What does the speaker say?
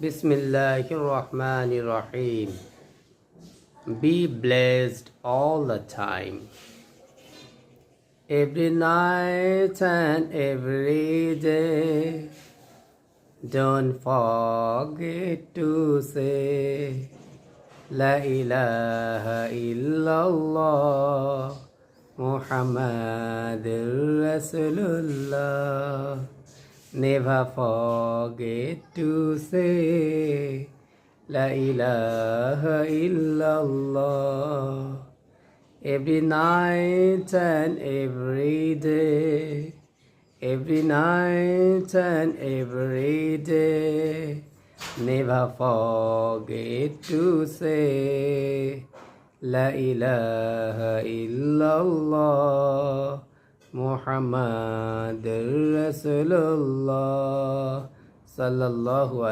Bismillahir Rahmanir Rahim. Be blessed all the time. Every night and every day. Don't forget to say La ilaha illallah Muhammadur Rasulullah. Never forget to say La ilaha illallah. Every night and every day. Every night and every day. Never forget to say La ilaha illallah Muhammadur Rasulullah sallallahu alaihi